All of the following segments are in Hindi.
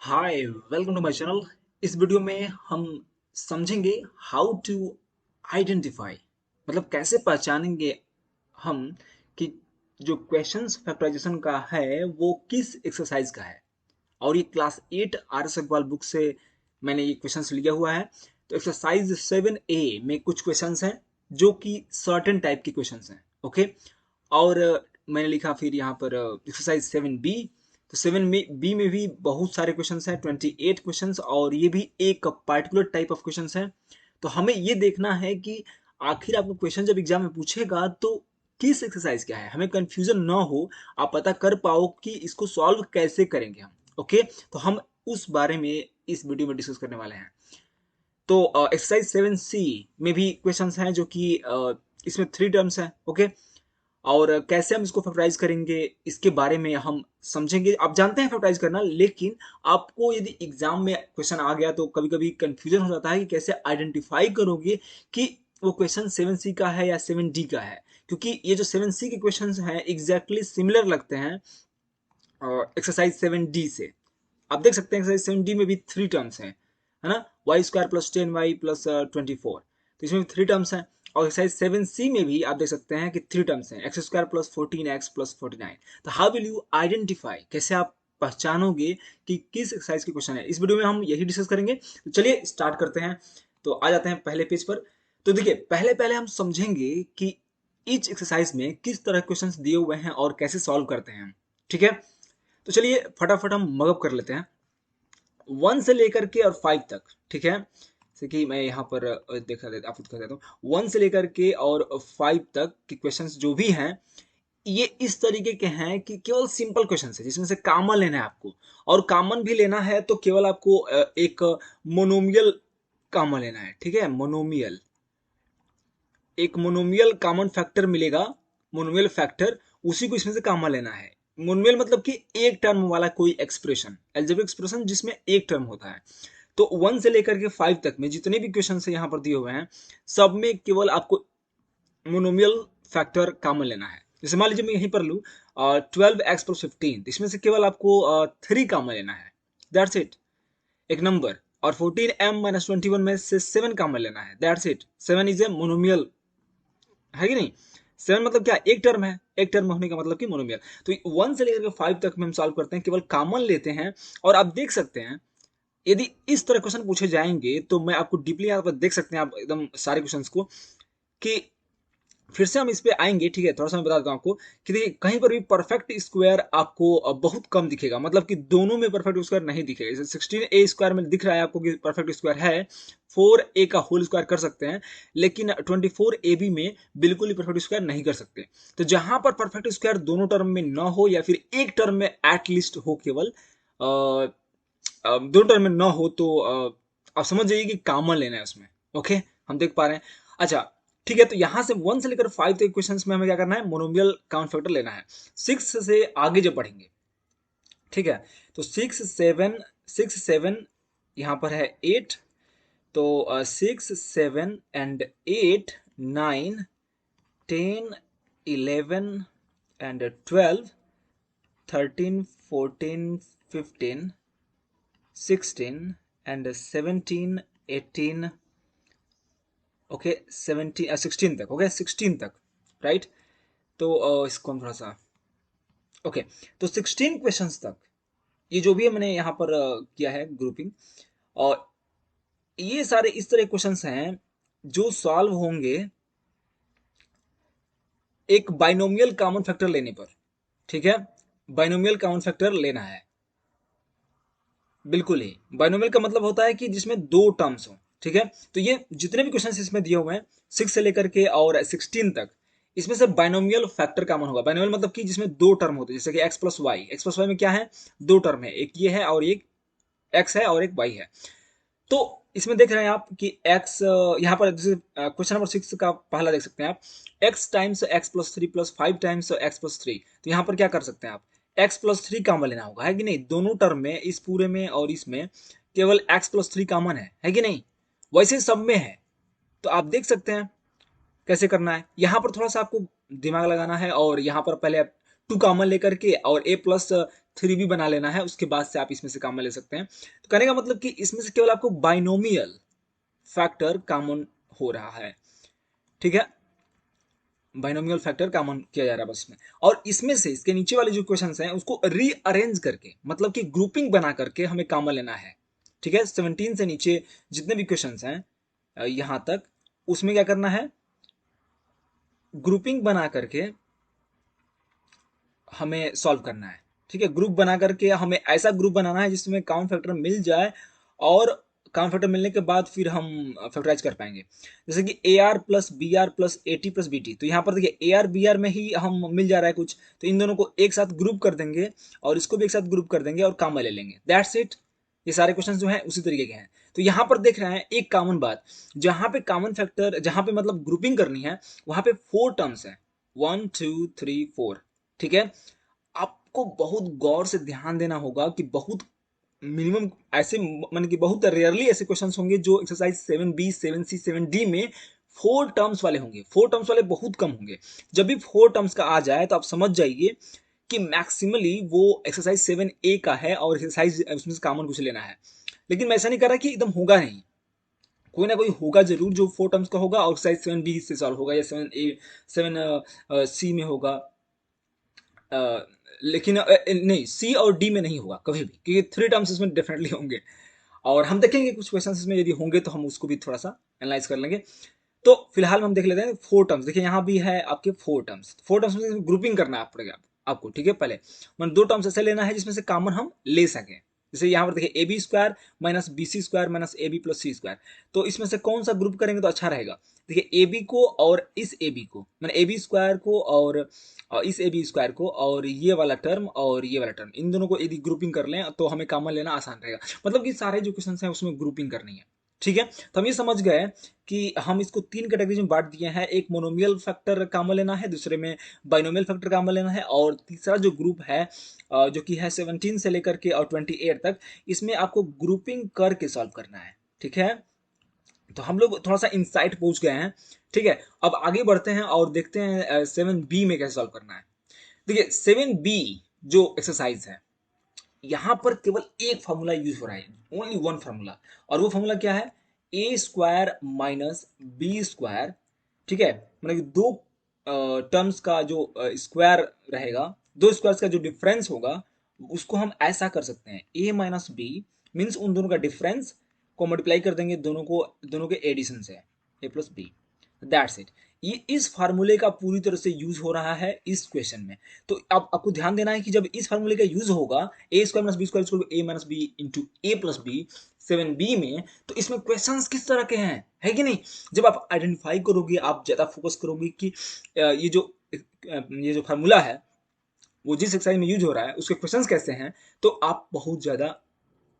Hi, welcome to my channel. इस वीडियो में हम समझेंगे हाउ टू आइडेंटिफाई, मतलब कैसे पहचानेंगे हम कि जो क्वेश्चंस फैक्टराइजेशन का है वो किस एक्सरसाइज का है। और ये class 8 R S Aggarwal book से मैंने ये क्वेश्चंस लिया हुआ है। तो एक्सरसाइज 7A में कुछ क्वेश्चंस हैं जो कि सर्टेन टाइप के क्वेश्चंस हैं। ओके। और मैंने लिखा फिर यहाँ पर एक्सरसाइज 7B। तो 7B में भी बहुत सारे क्वेश्चंस हैं, 28 क्वेश्चंस, और ये भी एक पर्टिकुलर टाइप ऑफ क्वेश्चंस हैं। तो हमें ये देखना है कि आखिर आपको क्वेश्चन जब एग्जाम में पूछेगा तो किस एक्सरसाइज क्या है, हमें कंफ्यूजन ना हो, आप पता कर पाओ कि इसको सॉल्व कैसे करेंगे हम। ओके। तो हम उस बारे में इस वीडियो में डिस्कस करने वाले हैं। तो एक्सरसाइज 7C में भी क्वेश्चंस हैं जो कि इसमें 3 टर्म्स हैं। ओके। और कैसे हम इसको फैक्टराइज करेंगे इसके बारे में हम समझेंगे। आप जानते हैं फैक्टराइज करना, लेकिन आपको यदि एग्जाम में क्वेश्चन आ गया तो कभी कभी कंफ्यूजन हो जाता है कि कैसे आइडेंटिफाई करोगे कि वो क्वेश्चन 7C का है या 7D का है, क्योंकि ये जो 7C के क्वेश्चन हैं एग्जैक्टली सिमिलर लगते हैं एक्सरसाइज 7D से। आप देख सकते हैं एक्सरसाइज 7D में भी 3 टर्म्स हैं, है ना, Y square plus 10y plus 24। तो इसमें भी 3 टर्म्स हैं। और एक्सरसाइज 7C में भी आप देख सकते हैं कि 3 टर्म्स हैं, x square plus 14x plus 49। तो हाउ विल यू आइडेंटिफाई, कैसे आप पहचानोगे कि किस एक्सरसाइज की क्वेश्चन है, इस वीडियो में हम यही डिस्कस करेंगे। तो चलिए स्टार्ट करते हैं। तो आ जाते हैं पहले पेज पर। तो देखिए, पहले पहले हम समझेंगे कि ईच एक्सरसाइज में किस तरह क्वेश्चन दिए हुए हैं और कैसे सॉल्व करते हैं। ठीक है। तो चलिए फटाफट हम मगअप कर लेते हैं 1 से लेकर के और 5 तक। ठीक है। जैसे कि मैं यहाँ पर देखा देता आपको दिखा देता हूँ 1 से लेकर के और 5 तक के क्वेश्चंस जो भी हैं ये इस तरीके के हैं कि केवल सिंपल क्वेश्चन है जिसमें से कॉमन लेना है आपको। और कॉमन भी लेना है तो केवल आपको एक मोनोमियल कॉमन लेना है। ठीक है। मोनोमियल, एक मोनोमियल कॉमन फैक्टर मिलेगा, मोनोमियल फैक्टर, उसी को इसमें से कॉमन लेना है। मोनोमियल मतलब कि एक टर्म वाला कोई एक्सप्रेशन, एल्जेब्रिक एक्सप्रेशन जिसमें एक टर्म होता है। तो 1 से लेकर के 5 तक में जितने भी क्वेश्चन यहाँ पर दिए हुए हैं सब में केवल आपको मोनोमियल फैक्टर कॉमन लेना है। जैसे मान लीजिए मैं यहीं पर लूँ 12x प्लस 15, इसमें से केवल आपको 3 कॉमन लेना है, दैट्स इट, एक नंबर। और 14m माइनस 21 में से 7 कॉमन लेना है, that's it. 7 is a monomial, है कि नहीं। 7 मतलब क्या, एक टर्म है, एक टर्म होने का मतलब कि मोनोमियल। तो 1 से लेकर 5 तक में हम सॉल्व करते हैं, केवल कॉमन लेते हैं। और आप देख सकते हैं यदि इस तरह क्वेश्चन पूछे जाएंगे तो मैं आपको डीपली यहाँ पर देख सकते हैं आप एकदम सारे क्वेश्चंस को कि फिर से हम इस पे आएंगे। ठीक है। थोड़ा सा मैं बता देता हूँ आपको कि देखिए कहीं पर भी परफेक्ट स्क्वायर आपको बहुत कम दिखेगा, मतलब कि दोनों में परफेक्ट स्क्वायर नहीं दिखेगा। जैसे 16a स्क्वायर में दिख रहा है आपको कि परफेक्ट स्क्वायर है, 4a का होल स्क्वायर कर सकते हैं, लेकिन 24ab में बिल्कुल ही परफेक्ट स्क्वायर नहीं कर सकते। तो जहां पर परफेक्ट स्क्वायर दोनों टर्म में ना हो या फिर एक टर्म में एटलीस्ट हो, केवल दोनों टर्म में ना हो, तो आप समझ जाइए कि कॉमन लेना है उसमें। ओके। हम देख पा रहे हैं। अच्छा, ठीक है। तो यहां से 1 से लेकर 5 तक क्वेश्चन में हमें क्या करना है, मोनोमियल कॉमन फैक्टर लेना है। 6 से आगे जब बढ़ेंगे, ठीक है, तो 6 7 यहां पर है 8। तो 6 7 8 9 10 11 and 12 13 14 15 16 and 17 18, ओके, 17 16 तक, ओके, 16 तक, राइट। तो इसको हम थोड़ा सा, ओके, तो 16 क्वेश्चंस तक ये जो भी मैंने यहाँ पर किया है ग्रुपिंग, और ये सारे इस तरह क्वेश्चंस हैं जो सॉल्व होंगे एक बाइनोमियल कॉमन फैक्टर लेने पर। ठीक है। बाइनोमियल कॉमन फैक्टर लेना है, बिल्कुल ही। बाइनोमियल का मतलब होता है कि जिसमें दो टर्म्स हो। ठीक है। तो ये जितने भी क्वेश्चन इसमें दिए हुए हैं 6 से लेकर के और 16 तक, इसमें से बाइनोमियल फैक्टर कॉमन होगा। बाइनोमियल मतलब कि जिसमें दो टर्म होते हैं, जैसे कि एक्स प्लस वाई में क्या है, दो टर्म है, एक ये है और एक एक्स है और एक वाई है। तो इसमें देख रहे हैं आप कि x, यहाँ पर क्वेश्चन नंबर 6 का पहला देख सकते हैं आप, x times x plus 3 plus 5 times x plus 3। तो यहाँ पर क्या कर सकते हैं आप, x प्लस 3 कॉमन लेना होगा, है कि नहीं। दोनों टर्म में, इस पूरे में और इसमें केवल x प्लस 3 कॉमन है कि नहीं। वैसे सब में है। तो आप देख सकते हैं कैसे करना है। यहाँ पर थोड़ा सा आपको दिमाग लगाना है, और यहाँ पर पहले आप 2 कॉमन लेकर के और a प्लस 3 भी बना लेना है, उसके बाद से आप इसमें से कॉमन ले सकते हैं। तो कहने का मतलब कि इसमें से केवल आपको बाइनोमियल फैक्टर कॉमन हो रहा है, ठीक है, बाइनोमियल फैक्टर कॉमन किया जा रहा है बस इसमें। और इसमें से इसके नीचे वाले जो क्वेश्चंस हैं उसको रीअरेंज करके, मतलब कि ग्रुपिंग बना करके हमें कॉमन लेना है, ठीक है। 17 से नीचे जितने भी क्वेश्चंस हैं यहां तक, उसमें क्या करना है, ग्रुपिंग बना करके हमें सॉल्व करना है, ठीक है। ग्रुप बना करके हमें ऐसा ग्रुप बनाना है जिसमें कॉमन फैक्टर मिल जाए, और कॉमन फैक्टर मिलने के बाद फिर हम फैक्टराइज कर पाएंगे। जैसे कि A R plus B R plus A T plus B T, तो यहाँ पर देखिए ए आर बी आर में ही हम मिल जा रहा है कुछ, तो इन दोनों को एक साथ ग्रुप कर देंगे और इसको भी एक साथ ग्रुप कर देंगे और कॉमन ले लेंगे, दैट्स इट। ये सारे क्वेश्चन जो हैं उसी तरीके के हैं। तो यहाँ पर देख रहे हैं एक कॉमन बात, जहां पे कॉमन फैक्टर, जहां पे मतलब ग्रुपिंग करनी है, वहां पे 4 टर्म्स है, 1 2 3 4, ठीक है। आपको बहुत गौर से ध्यान देना होगा कि बहुत मिनिमम ऐसे, मतलब कि बहुत रेयरली ऐसे क्वेश्चंस होंगे जो एक्सरसाइज 7B 7C 7D में 4 टर्म्स वाले होंगे। 4 टर्म्स वाले बहुत कम होंगे। जब भी 4 टर्म्स का आ जाए तो आप समझ जाइए कि मैक्सिमली वो एक्सरसाइज 7A का है और एक्सरसाइज उसमें से कॉमन कुछ लेना है। लेकिन मैं ऐसा नहीं कर रहा कि एकदम होगा नहीं, कोई ना कोई होगा जरूर जो 4 टर्म्स का होगा और एक्सरसाइज 7B से सॉल्व होगा या 7C में होगा। लेकिन नहीं, सी और डी में नहीं होगा कभी भी, क्योंकि 3 टर्म्स इसमें डेफिनेटली होंगे। और हम देखेंगे कुछ क्वेश्चंस इसमें यदि होंगे तो हम उसको भी थोड़ा सा एनालाइज कर लेंगे। तो फिलहाल हम देख लेते हैं 4 टर्म्स। देखिए यहाँ भी है आपके 4 टर्म्स, 4 टर्म्स में ग्रुपिंग करना पड़ेगा आपको, ठीक है। पहले मतलब 2 टर्म्स ऐसे लेना है जिसमें से कॉमन हम ले सकें। जैसे यहाँ पर देखिए A B square minus B C square minus A B plus C square, तो इसमें से कौन सा ग्रुप करेंगे तो अच्छा रहेगा। देखिए ए बी को और इस ए बी को, मैंने ए बी स्क्वायर को और इस ए बी स्क्वायर को और ये वाला टर्म और ये वाला टर्म, इन दोनों को यदि ग्रुपिंग कर लें तो हमें कॉमन लेना आसान रहेगा। मतलब कि सारे जो क्वेश्चन हैं उसमें ग्रुपिंग करनी है, ठीक है। तो हम ये समझ गए कि हम इसको 3 कैटेगरी में बांट दिए हैं। एक मोनोमियल फैक्टर कॉमन लेना है, दूसरे में बाइनोमियल फैक्टर कॉमन लेना है, और तीसरा जो ग्रुप है जो कि है 17 से लेकर के और 28 तक, इसमें आपको ग्रुपिंग करके सॉल्व करना है, ठीक है। तो हम लोग थोड़ा सा इंसाइट पहुंच गए हैं, ठीक है। अब आगे बढ़ते हैं और देखते हैं 7B में कैसे सॉल्व करना है। देखिए 7B जो एक्सरसाइज है, यहां पर केवल एक फॉर्मूला यूज हो रहा है, ओनली वन फॉर्मूला, और वो फॉर्मूला क्या है, A square minus B square, ठीक है। मतलब कि दो टर्म्स का जो स्क्वायर रहेगा, दो स्क्वायर्स का जो डिफरेंस होगा, उसको हम ऐसा कर सकते हैं, ए माइनस बी मीन्स उन दोनों का डिफरेंस को मल्टीप्लाई कर देंगे, दोनों के एडिशन से, ए प्लस बी, दैट्स इट। ये इस फार्मूले का पूरी तरह से यूज हो रहा है इस क्वेश्चन में। तो अब आपको ध्यान देना है कि जब इस फार्मूले का यूज होगा, ए स्क्वायर माइनस बी स्क्वायर ए माइनस बी इंटू ए प्लस बी 7B में, तो इसमें क्वेश्चंस किस तरह के हैं, है कि नहीं। जब आप आइडेंटिफाई करोगे, आप ज्यादा फोकस करोगे कि ये जो फार्मूला है वो जिस एक्सरसाइज में यूज हो रहा है उसके क्वेश्चंस कैसे हैं, तो आप बहुत ज्यादा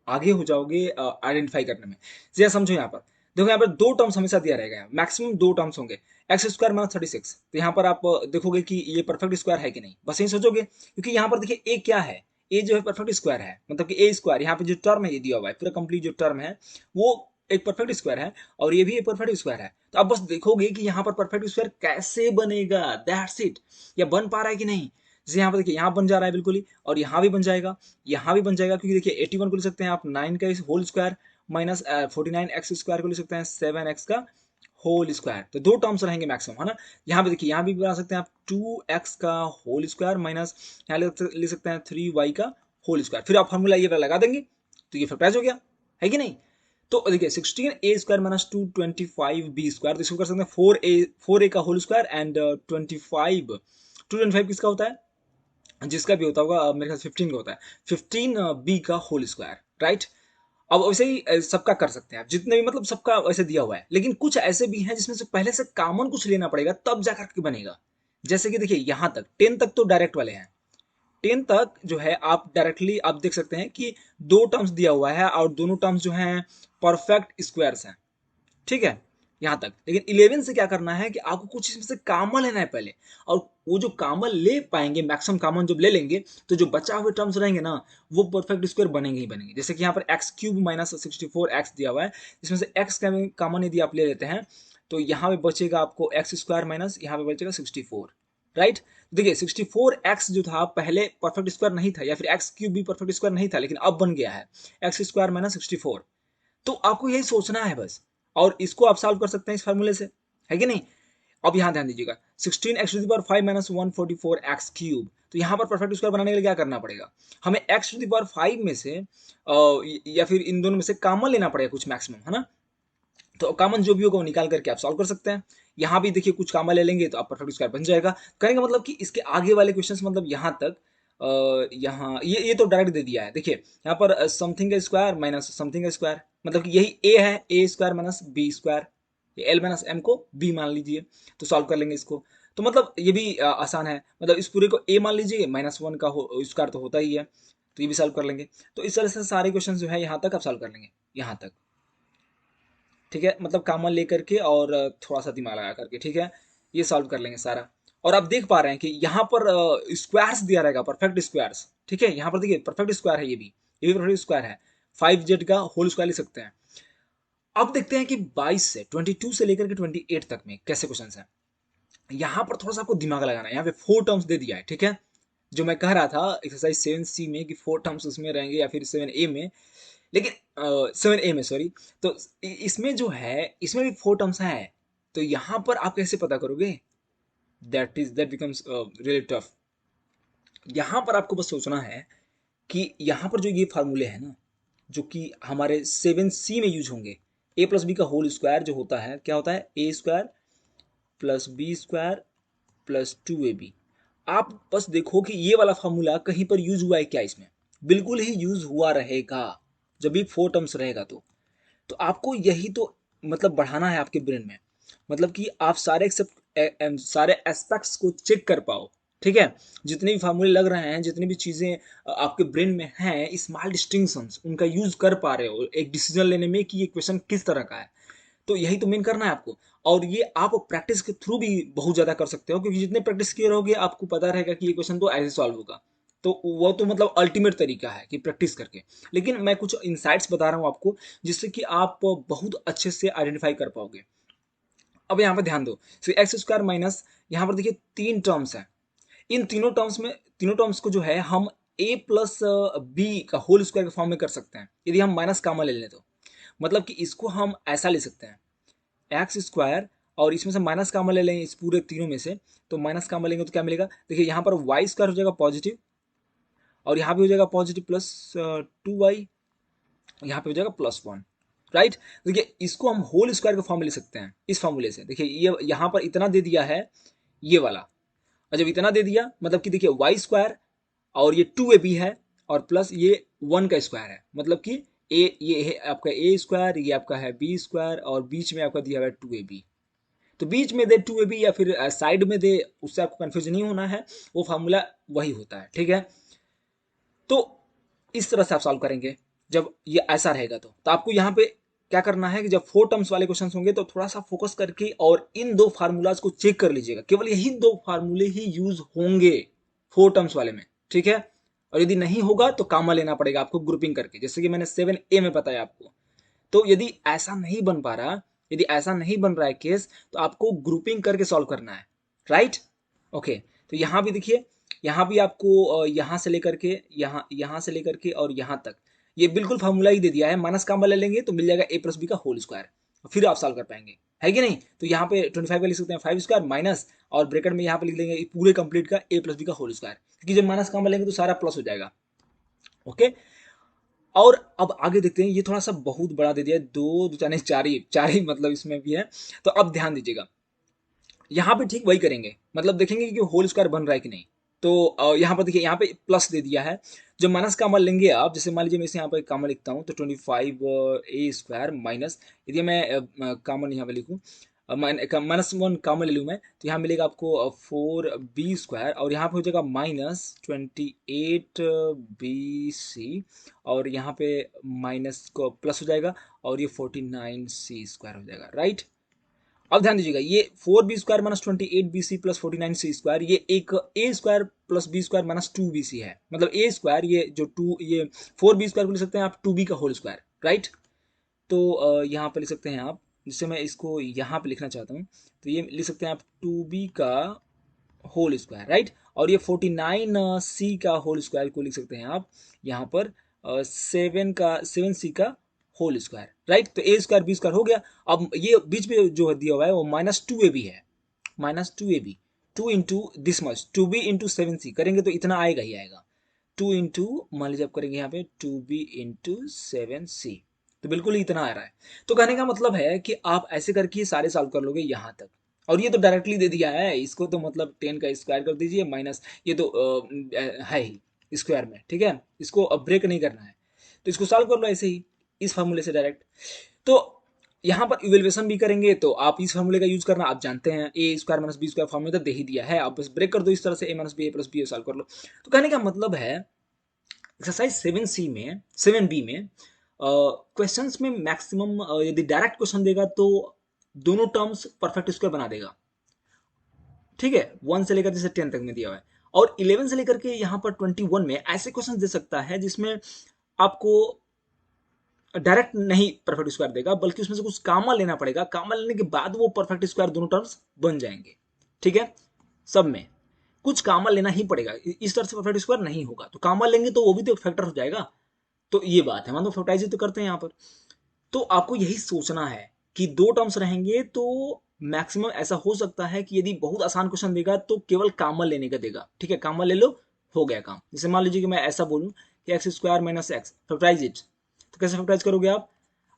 आगे हो जाओगे आइडेंटिफाई करने में। जैसे समझो यहाँ पर देखो, यहाँ पर 2 टर्म्स हमेशा दिया रहेगा, मैक्सिमम 2 टर्म्स होंगे, एक्स स्क्वायर माइनस 36। तो यहाँ पर आप देखोगे कि ये परफेक्ट स्क्वायर है कि नहीं, बस यही सोचोगे, क्योंकि यहाँ पर देखिए ए क्या है, ए जो है परफेक्ट स्क्वायर है, मतलब कि ए स्क्वायर यहाँ पे जो टर्म है ये दिया हुआ है, पूरा कंप्लीट जो टर्म है वो एक परफेक्ट स्क्वायर है, और ये भी एक परफेक्ट स्क्वायर है। तो आप बस देखोगे कि यहाँ पर परफेक्ट स्क्वायर कैसे बनेगा, दैट्स इट, या बन पा रहा है कि नहीं। जैसे यहाँ पर देखिए, यहाँ बन जा रहा है बिल्कुल ही, और यहाँ भी बन जाएगा, यहाँ भी बन जाएगा, क्योंकि देखिए 81 को ले सकते हैं आप 9 का whole square minus 49 X square को ले सकते हैं 7x का होल स्क्वायर, तो 2 टर्म्स रहेंगे मैक्सिमम, है ना। यहाँ पे देखिए, यहाँ भी बना सकते हैं आप 2x का होल स्क्वायर माइनस यहाँ ले सकते हैं 3y का होल स्क्वायर, फिर आप फॉर्मूला ये लगा देंगे तो ये फैक्टराइज हो गया, है कि नहीं। तो देखिए 16a square minus 225b square, तो इसको कर सकते हैं 4a का होल स्क्वायर एंड 25, 225 किसका होता है, जिसका भी होता होगा मेरे ख्याल 15 का होता है, 15b का होल स्क्वायर, राइट। अब वैसे ही सबका कर सकते हैं आप, जितने भी, मतलब सबका वैसे दिया हुआ है, लेकिन कुछ ऐसे भी हैं जिसमें से पहले से कॉमन कुछ लेना पड़ेगा तब जाकर के बनेगा। जैसे कि देखिए यहाँ तक 10 तक तो डायरेक्ट वाले हैं, 10 तक जो है आप डायरेक्टली आप देख सकते हैं कि 2 टर्म्स दिया हुआ है और दोनों टर्म्स जो हैं परफेक्ट स्क्वायर्स हैं, ठीक है यहाँ तक। लेकिन 11 से क्या करना है कि आपको कुछ इसमें से कॉमन लेना है पहले, और वो जो कॉमन ले पाएंगे, मैक्सिमम कॉमन जब ले लेंगे, तो जो बचा हुए टर्म्स रहेंगे ना वो परफेक्ट स्क्वायर बनेंगे ही बनेंगे। जैसे कि यहाँ पर एक्स क्यूब माइनस 64x दिया हुआ है, जिसमें से एक्स का कॉमन यदि आप ले लेते हैं तो यहाँ पे बचेगा आपको एक्स स्क्वायर माइनस यहाँ पे बचेगा 64, राइट। देखिए 64x जो था पहले परफेक्ट स्क्वायर नहीं था, या फिर एक्स क्यूब भी परफेक्ट स्क्वायर नहीं था, लेकिन अब बन गया है एक्स स्क्वायर माइनस 64। तो आपको यही सोचना है बस, और इसको आप सॉल्व कर सकते हैं इस फार्मूले से, है कि नहीं। अब यहाँ ध्यान दीजिएगा 16x⁵ माइनस 144x³ तो यहाँ पर परफेक्ट स्क्वायर बनाने के लिए क्या करना पड़ेगा, हमें x⁵ में से या फिर इन दोनों में से कॉमन लेना पड़ेगा कुछ मैक्सिमम, है ना। तो कॉमन जो भी होगा वो निकाल करके आप सॉल्व कर सकते हैं। यहाँ भी देखिए कुछ कॉमन ले लेंगे तो आप परफेक्ट स्क्वायर बन जाएगा। कहने का मतलब कि इसके आगे वाले क्वेश्चंस मतलब यहाँ तक यहाँ ये तो डायरेक्ट दे दिया है। देखिए यहाँ पर समथिंग का स्क्वायर माइनस समथिंग का स्क्वायर, मतलब कि यही ए है, A square minus B square, L minus M को बी मान लीजिए, तो सॉल्व कर लेंगे इसको। तो मतलब ये भी आसान है, मतलब इस पूरे को ए मान लीजिए, -1 का स्क्वायर तो होता ही है, तो ये भी सॉल्व कर लेंगे। तो इस तरह से सारे क्वेश्चन जो है यहाँ तक आप सॉल्व कर लेंगे, यहाँ तक, ठीक है। मतलब कॉमन लेकर के और थोड़ा सा दिमाग लगा करके, ठीक है, ये सॉल्व कर लेंगे सारा। और आप देख पा रहे हैं कि यहाँ पर स्क्वायर्स दिया रहेगा, परफेक्ट स्क्वायर्स, ठीक है। यहाँ पर देखिए परफेक्ट स्क्वायर है, ये भी परफेक्ट स्क्वायर है। 5z का होल स्क्वायर लिख सकते हैं। अब देखते हैं कि 22 से 22 से लेकर के 28 तक में कैसे क्वेश्चन है। यहाँ पर थोड़ा सा आपको दिमाग लगाना है। यहाँ पे 4 टर्म्स दे दिया है, ठीक है। जो मैं कह रहा था एक्सरसाइज 7C में कि 4 टर्म्स उसमें रहेंगे, या फिर 7A में, लेकिन 7A में सॉरी। तो इसमें जो है इसमें भी 4 टर्म्स हैं। तो यहाँ पर आप कैसे पता करोगे, दैट बिकम्स रियली टफ। यहाँ पर आपको बस सोचना है कि यहाँ पर जो ये फार्मूले हैं ना, जो कि हमारे 7C में यूज होंगे, ए प्लस बी का होल स्क्वायर जो होता है, क्या होता है, A square plus B square plus 2ab। आप बस देखो कि ये वाला फॉर्मूला कहीं पर यूज हुआ है क्या इसमें, बिल्कुल ही यूज हुआ रहेगा जब भी 4 टर्म्स रहेगा। तो आपको यही तो मतलब बढ़ाना है आपके ब्रेन में, मतलब कि आप सारे एक्सेप्ट सारे एस्पेक्ट्स को चेक कर पाओ, ठीक है। जितने भी फार्मूले लग रहे हैं, जितनी भी चीज़ें आपके ब्रेन में हैं, स्मॉल डिस्टिंक्शंस, उनका यूज कर पा रहे हो एक डिसीजन लेने में कि ये क्वेश्चन किस तरह का है। तो यही तो मेन करना है आपको। और ये आप प्रैक्टिस के थ्रू भी बहुत ज़्यादा कर सकते हो, क्योंकि जितने प्रैक्टिस किए रहोगे आपको पता रहेगा कि ये क्वेश्चन तो ऐसे सॉल्व होगा। तो वो तो मतलब अल्टीमेट तरीका है कि प्रैक्टिस करके। लेकिन मैं कुछ इंसाइट्स बता रहा हूँ आपको, जिससे कि आप बहुत अच्छे से आइडेंटिफाई कर पाओगे। अब यहाँ पर ध्यान दो, एक्स स्क्वायर माइनस, यहाँ पर देखिए 3 टर्म्स है। इन तीनों टर्म्स को जो है हम ए प्लस बी का होल स्क्वायर के फॉर्म में कर सकते हैं, यदि हम माइनस कॉमन ले लें तो। मतलब कि इसको हम ऐसा ले सकते हैं, एक्स स्क्वायर, और इसमें से माइनस कॉमन ले लेंगे इस पूरे तीनों में से, तो माइनस कॉमन लेंगे तो क्या मिलेगा, देखिए यहाँ पर वाई स्क्वायर हो जाएगा पॉजिटिव, और यहाँ पे हो जाएगा पॉजिटिव प्लस 2y, यहाँ पे हो जाएगा +1, राइट। देखिए इसको हम होल स्क्वायर के फॉर्म में ले सकते हैं इस फॉर्मूले से। देखिए ये यहाँ पर इतना दे दिया है ये वाला, और जब इतना दे दिया मतलब कि देखिए वाई स्क्वायर, और ये 2ab है, और प्लस ये 1 का स्क्वायर है, मतलब कि ये है आपका ए स्क्वायर, ये आपका है बी स्क्वायर, और बीच में आपका दिया हुआ है 2ab। तो बीच में दे 2ab या फिर साइड में दे, उससे आपको कंफ्यूज नहीं होना है, वो फार्मूला वही होता है, ठीक है। तो इस तरह से आप सॉल्व करेंगे जब ये ऐसा रहेगा। तो आपको यहाँ पे क्या करना है कि जब 4 टर्म्स वाले क्वेश्चन होंगे तो थोड़ा सा फोकस करके और इन 2 फार्मूलाज को चेक कर लीजिएगा। केवल यही 2 फार्मूले ही यूज होंगे 4 टर्म्स वाले में, ठीक है। और यदि नहीं होगा तो कॉमन लेना पड़ेगा आपको ग्रुपिंग करके, जैसे कि मैंने 7A में बताया आपको। तो यदि ऐसा नहीं बन पा रहा, यदि ऐसा नहीं बन रहा है केस, तो आपको ग्रुपिंग करके सॉल्व करना है, राइट। ओके, तो यहाँ भी देखिए, यहाँ भी आपको यहाँ से लेकर के यहाँ से लेकर के और यहाँ तक ये बिल्कुल फार्मूला ही दे दिया है। माइनस कॉमन ले लेंगे तो मिल जाएगा ए प्लस बी का होल स्क्वायर, फिर आप सॉल्व कर पाएंगे, है कि नहीं। तो यहाँ पे 25 का लिख सकते हैं 5 स्क्वायर माइनस, और ब्रैकेट में यहाँ पे लिख देंगे पूरे कंप्लीट का ए प्लस बी का होल स्क्वायर, क्योंकि जब माइनस कॉमन लेंगे तो सारा प्लस हो जाएगा। ओके, और अब आगे देखते हैं। ये थोड़ा सा बहुत बड़ा दे दिया है, दो दो चार ही मतलब इसमें भी है। तो अब ध्यान दीजिएगा, यहाँ पे ठीक वही करेंगे, मतलब देखेंगे कि होल स्क्वायर बन रहा है कि नहीं। तो यहाँ पर देखिए, यहाँ पे प्लस दे दिया है। जब माइनस कॉमन लेंगे आप, जैसे मान लीजिए मैं इसे यहाँ पर कॉमन लिखता हूँ, तो 25a² माइनस, यदि मैं कॉमन यहाँ पे लिखूँ, -1 कॉमन ले लूँ मैं, तो यहाँ मिलेगा आपको 4b², और यहाँ पे हो जाएगा -28bc, और यहाँ पे माइनस को प्लस हो जाएगा, और ये 49c² हो जाएगा, राइट। अब ध्यान दीजिएगा, ये 4b² minus 28bc plus 49c², ये एक a² plus b² minus 2bc है। मतलब a², ये जो 2, ये 4b² को लिख सकते हैं आप 2b का होल स्क्वायर, राइट। तो यहाँ पे लिख सकते हैं आप, जिससे मैं इसको यहाँ पे लिखना चाहता हूँ, तो ये लिख सकते हैं आप 2b का होल स्क्वायर, राइट। और ये 49 सी का होल स्क्वायर को लिख सकते हैं आप यहाँ पर 7 सी का होल स्क्वायर, राइट। तो ए स्क्वायर बी स्क्वायर हो गया। अब ये बीच में जो दिया हुआ है वो -2ab है, -2ab, 2 × this much 2b × 7c करेंगे तो इतना आएगा ही आएगा। 2 इंटू, मान लीजिए आप करेंगे यहाँ पे 2b × 7c, तो बिल्कुल ही इतना आ रहा है। तो कहने का मतलब है कि आप ऐसे करके सारे सॉल्व कर लोगे यहाँ तक। और ये तो डायरेक्टली दे दिया है, इसको तो मतलब 10 का स्क्वायर कर दीजिए माइनस, ये तो है ही स्क्वायर में, ठीक है। इसको अब ब्रेक नहीं करना है, तो इसको सॉल्व कर लो ऐसे ही इस फार्मूले से डायरेक्ट। तो यहाँ पर इवेल्युएशन भी करेंगे तो आप इस फार्मूले का यूज करना, आप जानते हैं ए square minus B square formula तो दे ही दिया है, आप बस ब्रेक कर दो इस तरह से, ए माइनस बी ए प्लस बी सॉल्व कर लो। तो कहने का मतलब है एक्सरसाइज 7C में 7B में क्वेश्चंस में मैक्सिमम यदि डायरेक्ट क्वेश्चन देगा तो दोनों टर्म्स परफेक्ट स्क्वायर बना देगा, ठीक है। 1 से लेकर जैसे 10 तक में दिया हुआ है, और 11 से लेकर के यहाँ पर 21 में ऐसे क्वेश्चन दे सकता है जिसमें आपको डायरेक्ट नहीं परफेक्ट स्क्वायर देगा, बल्कि उसमें से कुछ कामा लेना पड़ेगा, कामा लेने के बाद वो परफेक्ट स्क्वायर दोनों टर्म्स बन जाएंगे, ठीक है। सब में कुछ कामा लेना ही पड़ेगा, इस तरह से परफेक्ट स्क्वायर नहीं होगा, तो कामा लेंगे तो वो भी तो एक फैक्टर हो जाएगा। तो ये बात है, मतलब फैक्टराइज तो करते हैं यहाँ पर। तो आपको यही सोचना है कि दो टर्म्स रहेंगे तो मैक्सिमम ऐसा हो सकता है कि यदि बहुत आसान क्वेश्चन देगा तो केवल कामन लेने का देगा, ठीक है, कामन ले लो, हो गया काम। जैसे मान लीजिए कि मैं ऐसा बोलूं कि X square minus X, factorise it, तो कैसे फैक्टराइज करोगे आप?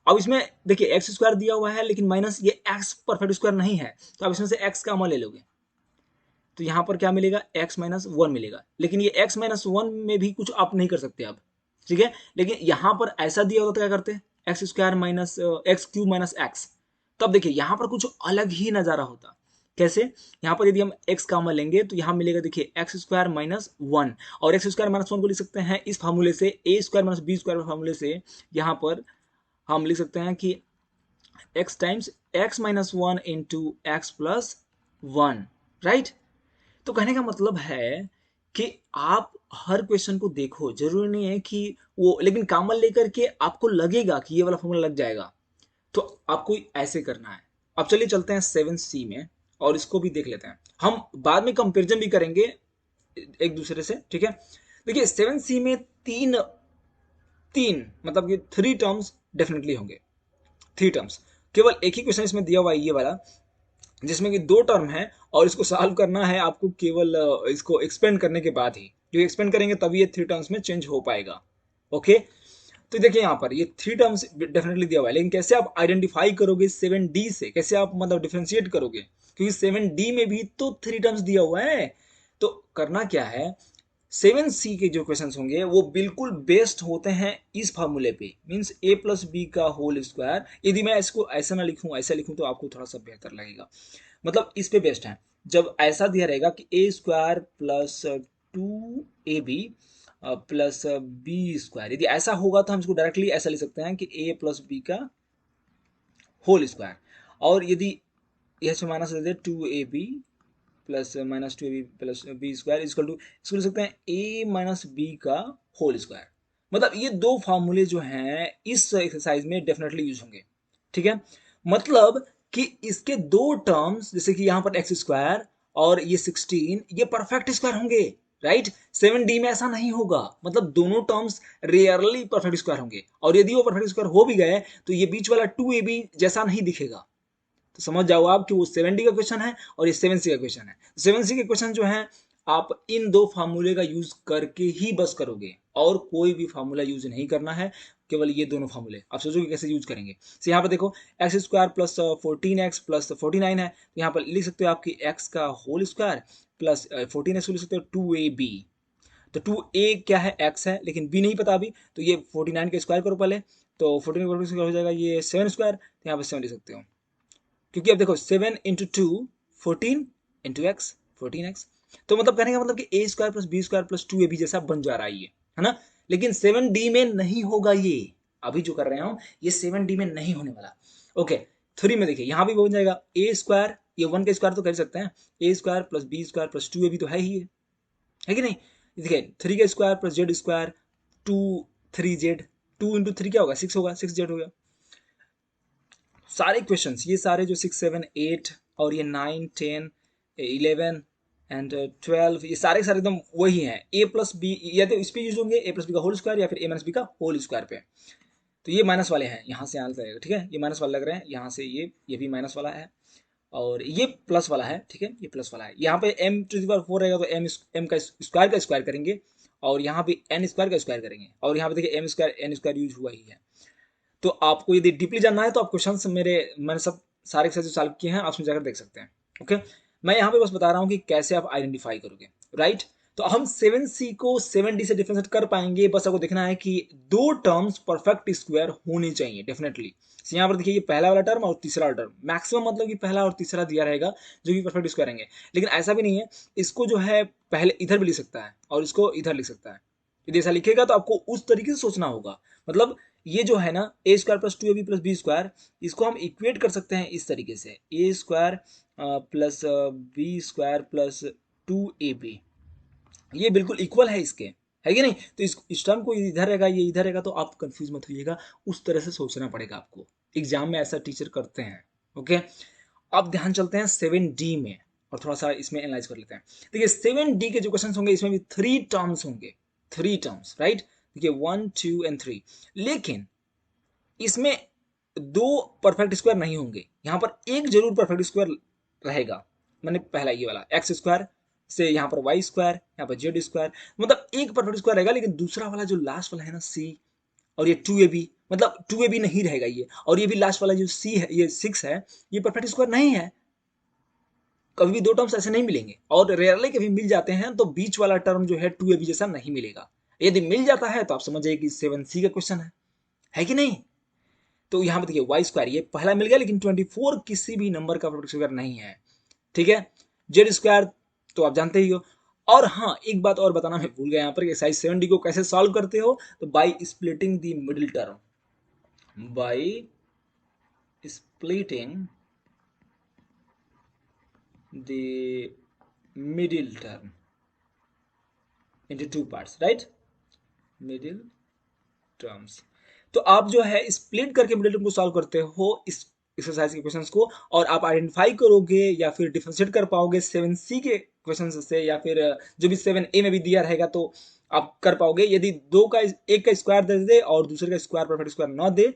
अब इसमें देखिए एक्स स्क्वायर दिया हुआ है लेकिन माइनस ये एक्स परफेक्ट स्क्वायर नहीं है, तो आप इसमें से एक्स कामन ले लोगे, तो यहाँ पर क्या मिलेगा, x-1 मिलेगा। लेकिन ये x-1 में भी कुछ आप नहीं कर सकते आप, ठीक है। लेकिन यहाँ पर ऐसा दिया होता तो क्या करते, x square minus x cube minus x, तब देखिए यहाँ पर कुछ अलग ही नजारा होता। कैसे? यहाँ पर यदि हम x कामन लेंगे तो यहाँ मिलेगा देखिए एक्स स्क्वायर माइनस 1, और एक्स स्क्वायर माइनस 1 को लिख सकते हैं इस फार्मूले से, a square minus B square फार्मूले से। यहाँ पर हम लिख सकते हैं कि x times x-1 into x plus 1, right. तो कहने का मतलब है कि आप हर क्वेश्चन को देखो, जरूरी नहीं है कि वो, लेकिन कामन लेकर के आपको लगेगा कि ये वाला फॉर्मूला लग जाएगा, तो आपको ऐसे करना है। अब चलिए चलते हैं 7C में और इसको भी देख लेते हैं, हम बाद में कंपेरिजन भी करेंगे एक दूसरे से, ठीक है। देखिए 7C में तीन तीन मतलब ये 3 टर्म्स डेफिनेटली होंगे, 3 टर्म्स। केवल एक ही क्वेश्चन इसमें दिया हुआ है ये वाला, जिसमें कि 2 टर्म है, और इसको सॉल्व करना है आपको केवल इसको एक्सपेंड करने के बाद ही, जो एक्सपेंड करेंगे तभी ये 3 टर्म्स में चेंज हो पाएगा, ओके। तो देखिए यहाँ पर ये 3 टर्म्स डेफिनेटली दिया हुआ है, लेकिन कैसे आप आइडेंटिफाई करोगे 7D से, कैसे आप मतलब डिफ्रेंशिएट करोगे, क्योंकि 7D में भी तो 3 टर्म्स दिया हुआ है। तो करना क्या है, 7C के जो क्वेश्चंस होंगे वो बिल्कुल बेस्ड होते हैं इस फार्मूले पे, मींस a प्लस बी का होल स्क्वायर। यदि मैं इसको ऐसा ना लिखूं, ऐसा लिखूं तो आपको थोड़ा सा बेहतर लगेगा, मतलब इस पे बेस्ड है। जब ऐसा दिया रहेगा कि a square plus 2ab plus B square, यदि ऐसा होगा तो हम इसको डायरेक्टली ऐसा लिख सकते हैं कि ए प्लस बी का होल स्क्वायर। और यदि यह से माइनस दे 2ab plus -2ab plus B square equal to, इसको लिख सकते हैं ए माइनस बी का होल स्क्वायर। मतलब ये दो फार्मूले जो हैं इस एक्सरसाइज में डेफिनेटली यूज होंगे, ठीक है। मतलब कि इसके दो टर्म्स, जैसे कि यहाँ पर एक्स स्क्वायर और ये 16, ये परफेक्ट स्क्वायर होंगे, राइट। 7D में ऐसा नहीं होगा, मतलब दोनों टर्म्स रेयरली परफेक्ट स्क्वायर होंगे, और यदि वो परफेक्ट स्क्वायर हो भी गए तो ये बीच वाला 2ab जैसा नहीं दिखेगा। तो समझ जाओ आप कि वो 7D का क्वेश्चन है और ये 7C का क्वेश्चन है। 7C के क्वेश्चन जो है आप इन दो फार्मूले का यूज करके ही बस करोगे, और कोई भी फार्मूला यूज नहीं करना है, केवल ये दोनों फार्मूले। आप सोचोगे कैसे यूज करेंगे, तो यहाँ पर देखो x square plus 14x plus 49 है, तो यहाँ पर लिख सकते हो आपकी एक्स का होल स्क्वायर प्लस 14x को लिख सकते हो 2ab। तो 2a क्या है, x है, लेकिन b नहीं पता अभी, तो ये 49 का स्क्वायर करो पहले, तो 14 का हो जाएगा ये 7 स्क्वायर, तो यहाँ पर 7 लिख सकते हो, क्योंकि अब देखो 7 इंटू 2 14 इंटू एक्स 14x। तो मतलब कहने का मतलब कि a square plus B square plus 2ab जैसा बन जा रहा है ये, है ना। लेकिन 7D में नहीं होगा ये, अभी जो कर रहे हैं हम ये 7D में नहीं होने वाला, ओके। 3 में देखिए यहाँ भी बन जाएगा ए स्क्वायर, ये 1 का स्क्वायर तो कर सकते हैं, ए square plus B square plus 2ab तो है ही है कि नहीं। देखिए 3 का square plus Z square 2 3z, 2 into 3 क्या होगा, 6 होगा, 6z हो गया। सारे क्वेश्चंस ये सारे जो 6 7 8 और ये 9 10 11 एंड 12, ये सारे के सारे एकदम वही हैं, ए प्लस बी या तो इस पे यूज होंगे ए प्लस बी का होल स्क्वायर या फिर ए माइनस बी का होल स्क्वायर पे। तो ये माइनस वाले हैं, यहाँ से यहाँ लगेगा, ठीक है, ये माइनस वाले लग रहे हैं, यहाँ से ये भी माइनस वाला है और ये प्लस वाला है, ठीक है, ये प्लस वाला है। यहाँ पे m टू द पावर 4 रहेगा तो एम का स्क्वायर करेंगे और यहाँ पे एन स्क्वायर का स्क्वायर करेंगे और यहाँ पे देखिए M square N square use हुआ ही है। तो आपको यदि डीपली जानना है तो आप क्वेश्चन मैंने सब सारे के सॉल्व किए हैं, आप उसमें जाकर देख सकते हैं। ओके, मैं यहाँ पे बस बता रहा हूँ कि कैसे आप आइडेंटिफाई करोगे, राइट। तो हम 7c को 7d से डिफरेंशिएट कर पाएंगे, बस आपको देखना है कि दो टर्म्स परफेक्ट स्क्वायर होनी चाहिए डेफिनेटली। यहाँ पर देखिए ये पहला वाला टर्म और तीसरा वाला टर्म, मैक्सिमम मतलब कि पहला और तीसरा दिया रहेगा जो कि परफेक्ट स्क्वायर रहेंगे। लेकिन ऐसा भी नहीं है, इसको जो है पहले इधर भी लिख सकता है और इसको इधर लिख सकता है। यदि ऐसा लिखेगा तो आपको उस तरीके से सोचना होगा। मतलब ये जो है ना a square plus 2ab plus B square, इसको हम इक्वेट कर सकते हैं इस तरीके से, a square plus B square plus 2ab, ये बिल्कुल इक्वल है इसके, है कि नहीं। तो इस टर्म को इधर रहेगा, ये इधर रहेगा, तो आप कंफ्यूज मत होइएगा, उस तरह से सोचना पड़ेगा आपको, एग्जाम में ऐसा टीचर करते हैं। ओके, अब ध्यान चलते हैं 7d में और थोड़ा सा इसमें एनालाइज कर लेते हैं। देखिए 7d के जो क्वेश्चन होंगे इसमें भी 3 टर्म्स होंगे, 3 टर्म्स, राइट। देखिए 1 2 एंड 3, लेकिन इसमें दो परफेक्ट स्क्वायर नहीं होंगे, यहां पर एक जरूर परफेक्ट स्क्वायर रहेगा। मैंने पहला ये वाला एक्स स्क्वायर से यहाँ पर वाई स्क्वायर, यहाँ पर जेड स्क्वायर, मतलब एक परफेक्ट स्क्वायर रहेगा। लेकिन दूसरा वाला जो लास्ट वाला है ना सी, और ये 2ab, मतलब 2ab नहीं रहेगा ये, और ये भी लास्ट वाला जो सी है, ये 6 है, ये परफेक्ट स्क्वायर नहीं है। कभी भी दो टर्म्स ऐसे नहीं मिलेंगे, और रेयरली कभी मिल जाते हैं तो बीच वाला टर्म जो है 2ab जैसा नहीं मिलेगा। यदि मिल जाता है तो आप समझ जाइए कि 7c का क्वेश्चन है कि नहीं। तो यहां पर देखिए वाई स्क्वायर ये पहला मिल गया, लेकिन 24 किसी भी नंबर का परफेक्ट स्क्वायर नहीं है, ठीक है। जेड स्क्वायर तो आप जानते ही हो। और हाँ, एक बात और बताना मैं भूल गया यहाँ पर, एक्सरसाइज 7d को कैसे सॉल्व करते हो, तो by splitting the middle term, by splitting the middle term into two parts, right, middle terms। तो आप जो है स्प्लिट करके मिडिल टर्म को सॉल्व करते हो इस एक्सरसाइज के क्वेश्चंस को, और आप आइडेंटिफाई करोगे या फिर डिफरेंशिएट कर पाओगे 7c के क्वेश्चंस से, या फिर जो भी 7a में भी दिया रहेगा तो आप कर पाओगे। यदि एक का स्क्वायर दे दे और दूसरे का स्क्वायर परफेक्ट स्क्वायर ना दे,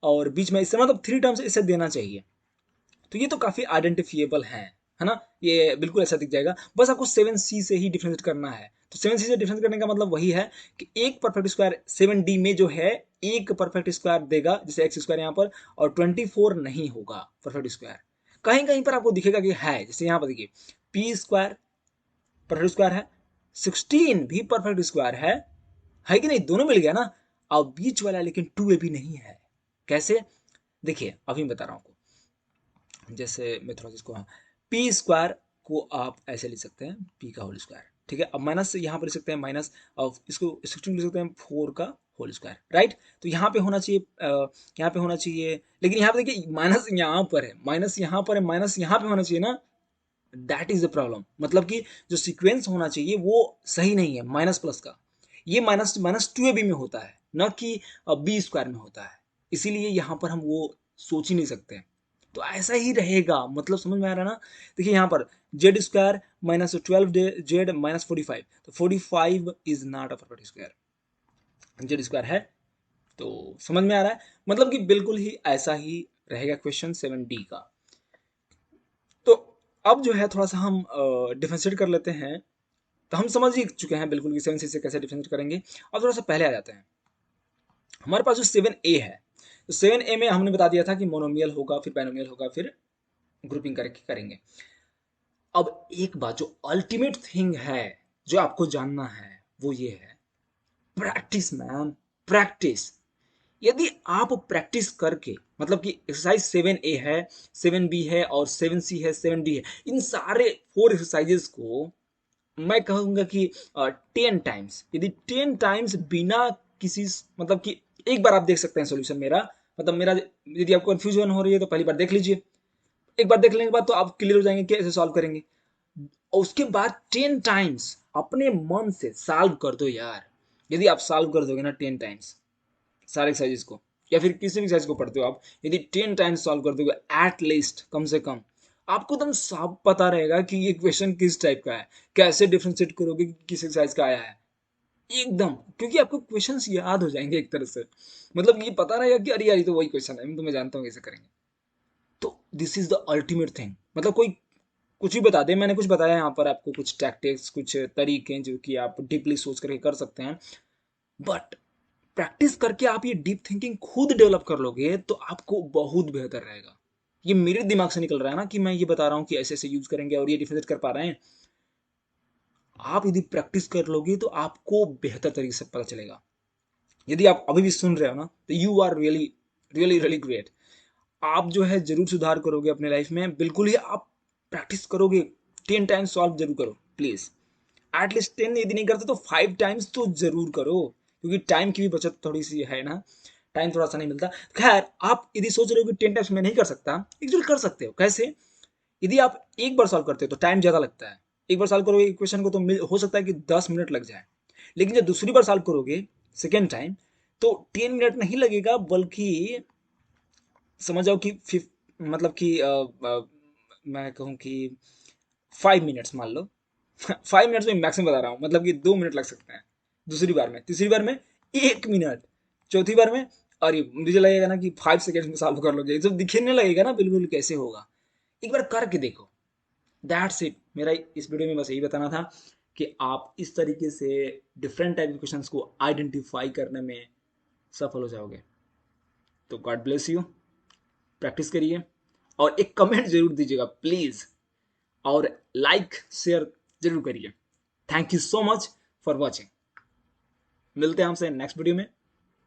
और बीच में इससे मतलब 3 टर्म्स इसे देना चाहिए, तो ये तो काफी आइडेंटिफिएबल है ना, ये बिल्कुल ऐसा दिख जाएगा। बस आपको 7c से ही डिफरेंशिएट करना है। तो 7c से डिफरेंस करने का मतलब वही है कि एक परफेक्ट स्क्वायर 7d में जो है एक परफेक्ट स्क्वायर देगा, जैसे एक्स स्क्वायर यहाँ पर, और 24 नहीं होगा परफेक्ट स्क्वायर। कहीं कहीं पर आपको दिखेगा कि है, जैसे यहाँ पर देखिए पी स्क्वायर परफेक्ट स्क्वायर है, 16 भी परफेक्ट स्क्वायर है कि नहीं, दोनों मिल गया ना। अब बीच वाला लेकिन 2ab नहीं है, कैसे, देखिए अभी बता रहा हूँ। जैसे मैं थोड़ा सा इसको, हाँ, पी स्क्वायर को आप ऐसे लिख सकते हैं पी का होल स्क्वायर, ठीक है। अब माइनस से यहाँ पर लिख सकते हैं माइनस ऑफ, इसको 16 लिख सकते हैं 4 का होल स्क्वायर, राइट। तो यहाँ पे होना चाहिए, यहाँ पे होना चाहिए, लेकिन यहाँ पे देखिए माइनस यहाँ पर है, माइनस यहाँ पर है, माइनस यहाँ पे होना चाहिए ना, दैट इज द प्रॉब्लम। मतलब कि जो सीक्वेंस होना चाहिए वो सही नहीं है माइनस प्लस का, ये माइनस माइनस 2ab में होता है, न कि बी स्क्वायर में होता है, इसीलिए यहाँ पर हम वो सोच ही नहीं सकते। तो ऐसा ही रहेगा, मतलब समझ में आ रहा है ना। देखिए यहाँ पर Z square minus 12 Z minus 45, तो 45 is not a perfect square, Z square है। तो समझ में आ रहा है, मतलब कि बिल्कुल ही ऐसा ही रहेगा क्वेश्चन 7d का। तो अब जो है थोड़ा सा हम डिफरेंशिएट कर लेते हैं। तो हम समझ ही चुके हैं बिल्कुल कि 7c से कैसे डिफरेंशिएट करेंगे। अब थोड़ा सा पहले आ जाते हैं, हमारे पास जो 7a है, तो 7a में हमने बता दिया था कि मोनोमियल होगा, फिर बाइनोमियल होगा, फिर ग्रुपिंग करके करेंगे। अब एक बात जो अल्टीमेट थिंग है जो आपको जानना है वो ये है, प्रैक्टिस मैन, प्रैक्टिस। यदि आप प्रैक्टिस करके, मतलब कि एक्सरसाइज 7a है, 7b है और 7c है, 7d है, इन सारे 4 एक्सरसाइजेस को मैं कहूंगा कि 10 टाइम्स, यदि 10 टाइम्स बिना किसी, मतलब कि एक बार आप देख सकते हैं सोल्यूशन मेरा, मतलब मेरा, यदि आपको कंफ्यूजन हो रही है तो पहली बार देख लीजिए, एक बार देख लेने के बाद तो आप क्लियर हो जाएंगे कैसे सॉल्व करेंगे। और उसके बाद 10 टाइम्स अपने मन से सॉल्व कर दो यार। यदि आप सॉल्व कर दोगे ना 10 टाइम्स सारे एक्सरसाइजेस को, या फिर किसी भी एक्सरसाइज को पढ़ते हो आप, यदि 10 टाइम्स सॉल्व कर दोगे एट लीस्ट, कम से कम, आपको एकदम साफ पता रहेगा कि ये क्वेश्चन किस टाइप का है, कैसे डिफरेंशिएट करोगे कि किस एक्सरसाइज का आया है एकदम, क्योंकि आपको क्वेश्चंस याद हो जाएंगे एक तरह से। मतलब ये पता रहेगा कि अरे यार ये तो वही क्वेश्चन है, मैं जानता हूँ कैसे करेंगे। तो this is the ultimate thing. मतलब कोई कुछ भी बता दे, मैंने कुछ बताया यहाँ पर आपको, कुछ टैक्टिक्स, कुछ तरीके जो कि आप डीपली सोच करके कर सकते हैं, बट प्रैक्टिस करके आप ये डीप थिंकिंग खुद डेवलप कर लोगे तो आपको बहुत बेहतर रहेगा। ये मेरे दिमाग से निकल रहा है ना कि मैं ये बता रहा हूँ कि ऐसे ऐसे यूज करेंगे और ये डिफरेंशिएट कर पा रहे हैं। आप यदि प्रैक्टिस कर लोगे तो आपको बेहतर तरीके से पता चलेगा। यदि आप अभी भी सुन रहे हो ना तो you are really really really great. आप जो है जरूर सुधार करोगे अपने लाइफ में, बिल्कुल ही आप प्रैक्टिस करोगे। 10 टाइम्स सॉल्व जरूर करो प्लीज। एटलीस्ट 10 यदि नहीं करते तो 5 टाइम्स तो जरूर करो, क्योंकि टाइम की भी बचत थोड़ी सी है ना, टाइम थोड़ा सा नहीं मिलता। खैर, आप यदि सोच रहे हो कि 10 टाइम्स मैं नहीं कर सकता, एक्चुअली कर सकते हो। कैसे? यदि आप एक बार सॉल्व करते हो तो टाइम ज्यादा लगता है। एक बार सॉल्व करोगे इक्वेशन को तो हो सकता है कि 10 मिनट लग जाए, लेकिन जब दूसरी बार सॉल्व करोगे सेकेंड टाइम, तो 10 मिनट नहीं लगेगा, बल्कि समझ जाओ कि मतलब कि मैं कहूँ कि 5 मिनट्स मान लो। 5 मिनट्स में मैक्सिमम बता रहा हूँ, मतलब कि 2 मिनट लग सकते हैं दूसरी बार में, तीसरी बार में 1 मिनट, चौथी बार में, और ये मुझे लगेगा ना कि 5 सेकेंड्स में सॉल्व कर लोगे, जब दिखने लगेगा ना बिल्कुल कैसे होगा। एक बार करके देखो। That's it. मेरा इस वीडियो में बस यही बताना था कि आप इस तरीके से डिफरेंट टाइप के क्वेश्चंस को आइडेंटिफाई करने में सफल हो जाओगे। तो गॉड ब्लेस यू। प्रैक्टिस करिए और एक कमेंट जरूर दीजिएगा प्लीज, और लाइक शेयर जरूर करिए। Thank you so much for watching. मिलते हैं हमसे नेक्स्ट वीडियो में।